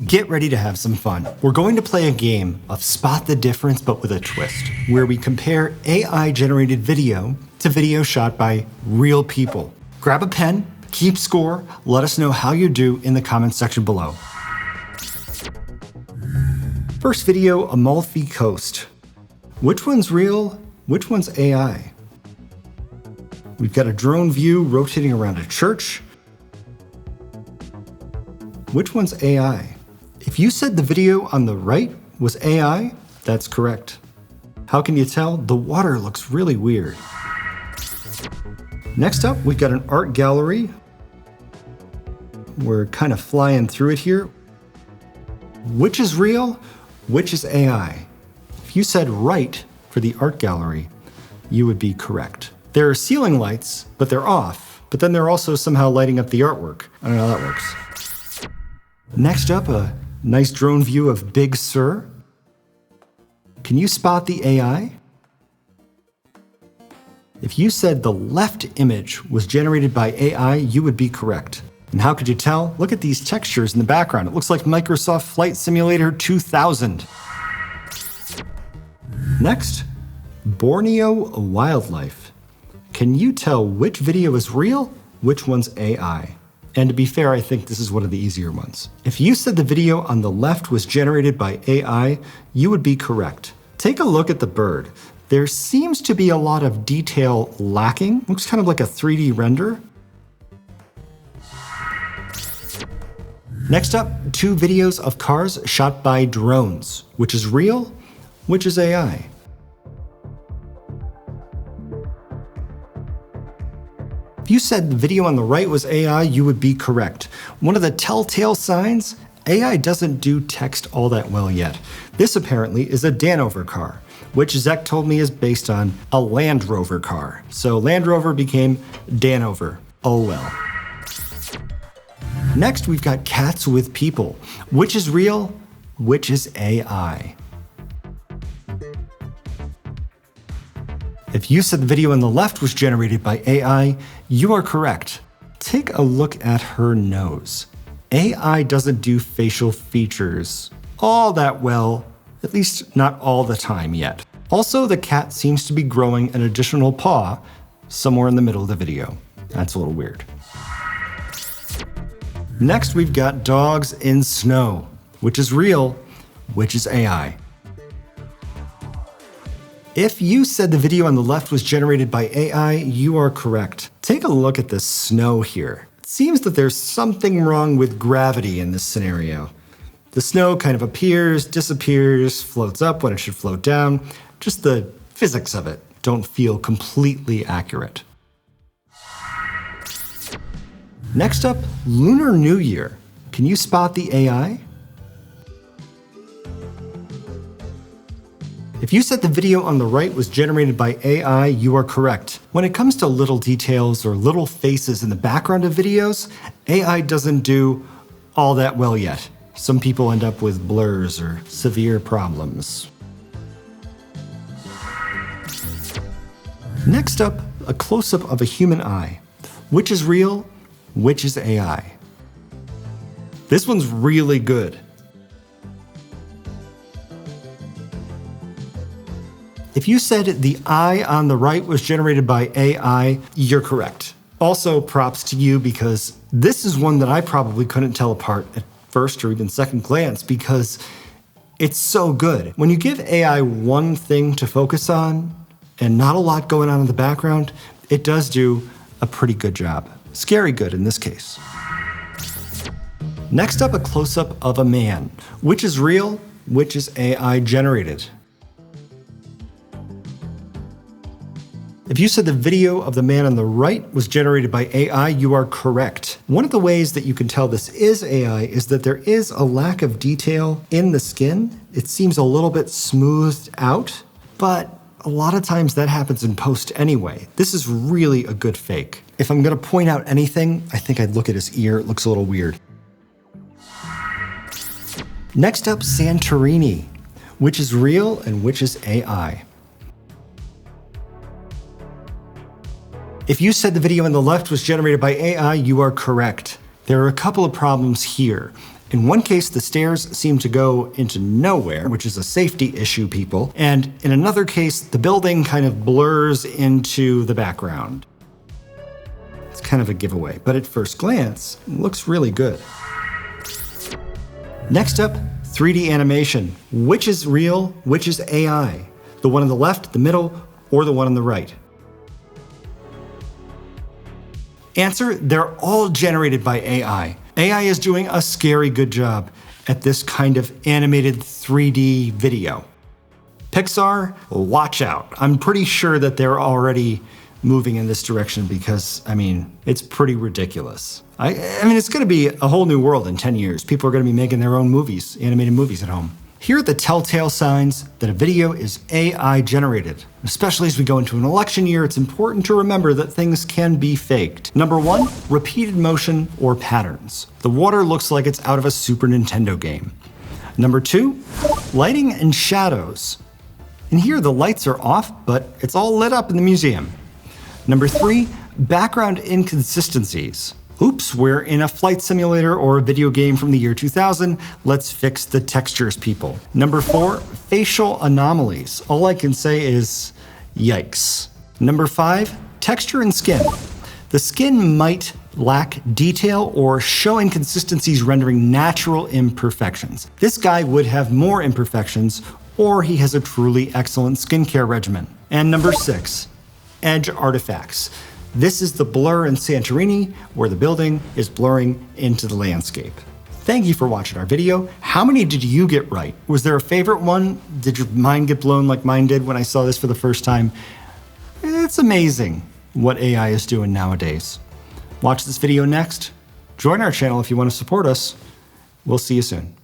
Get ready to have some fun. We're going to play a game of Spot the Difference but with a twist, where we compare AI-generated video to video shot by real people. Grab a pen, keep score, let us know how you do in the comments section below. First video, Amalfi Coast. Which one's real? Which one's AI? We've got a drone view rotating around a church. Which one's AI? If you said the video on the right was AI, that's correct. How can you tell? The water looks really weird. Next up, we've got an art gallery. We're kind of flying through it here. Which is real? Which is AI? If you said right for the art gallery, you would be correct. There are ceiling lights, but they're off. But then they're also somehow lighting up the artwork. I don't know how that works. Next up, a nice drone view of Big Sur. Can you spot the AI? If you said the left image was generated by AI, you would be correct. And how could you tell? Look at these textures in the background. It looks like Microsoft Flight Simulator 2000. Next, Borneo wildlife. Can you tell which video is real, which one's AI? And to be fair, I think this is one of the easier ones. If you said the video on the left was generated by AI, you would be correct. Take a look at the bird. There seems to be a lot of detail lacking. Looks kind of like a 3D render. Next up, 2 videos of cars shot by drones. Which is real? Which is AI? If you said the video on the right was AI, you would be correct. One of the telltale signs, AI doesn't do text all that well yet. This apparently is a Danover car, which Zach told me is based on a Land Rover car. So Land Rover became Danover. Oh well. Next, we've got cats with people. Which is real? Which is AI? If you said the video on the left was generated by AI, you are correct. Take a look at her nose. AI doesn't do facial features all that well, at least not all the time yet. Also, the cat seems to be growing an additional paw somewhere in the middle of the video. That's a little weird. Next, we've got dogs in snow. Which is real? Which is AI? If you said the video on the left was generated by AI, you are correct. Take a look at the snow here. It seems that there's something wrong with gravity in this scenario. The snow kind of appears, disappears, floats up when it should float down. Just the physics of it don't feel completely accurate. Next up, Lunar New Year. Can you spot the AI? If you said the video on the right was generated by AI, you are correct. When it comes to little details or little faces in the background of videos, AI doesn't do all that well yet. Some people end up with blurs or severe problems. Next up, a close-up of a human eye. Which is real? Which is AI? This one's really good. If you said the eye on the right was generated by AI, you're correct. Also, props to you because this is one that I probably couldn't tell apart at first or even second glance because it's so good. When you give AI one thing to focus on and not a lot going on in the background, it does do a pretty good job. Scary good in this case. Next up, a close-up of a man. Which is real? Which is AI generated? If you said the video of the man on the right was generated by AI, you are correct. One of the ways that you can tell this is AI is that there is a lack of detail in the skin. It seems a little bit smoothed out, but a lot of times that happens in post anyway. This is really a good fake. If I'm gonna point out anything, I think I'd look at his ear. It looks a little weird. Next up, Santorini. Which is real and which is AI? If you said the video on the left was generated by AI, you are correct. There are a couple of problems here. In one case, the stairs seem to go into nowhere, which is a safety issue, people. And in another case, the building kind of blurs into the background. It's kind of a giveaway, but at first glance, it looks really good. Next up, 3D animation. Which is real, which is AI? The one on the left, the middle, or the one on the right? Answer, they're all generated by AI. AI is doing a scary good job at this kind of animated 3D video. Pixar, watch out. I'm pretty sure that they're already moving in this direction because, it's pretty ridiculous. I mean, it's gonna be a whole new world in 10 years. People are gonna be making their own movies, animated movies at home. Here are the telltale signs that a video is AI generated. Especially as we go into an election year, it's important to remember that things can be faked. Number 1, repeated motion or patterns. The water looks like it's out of a Super Nintendo game. Number 2, lighting and shadows. And here the lights are off, but it's all lit up in the museum. Number 3, background inconsistencies. Oops, we're in a flight simulator or a video game from the year 2000. Let's fix the textures, people. Number 4, facial anomalies. All I can say is, yikes. Number 5, texture and skin. The skin might lack detail or show inconsistencies, rendering natural imperfections. This guy would have more imperfections, or he has a truly excellent skincare regimen. And number 6, edge artifacts. This is the blur in Santorini, where the building is blurring into the landscape. Thank you for watching our video. How many did you get right? Was there a favorite one? Did your mind get blown like mine did when I saw this for the first time? It's amazing what AI is doing nowadays. Watch this video next. Join our channel if you want to support us. We'll see you soon.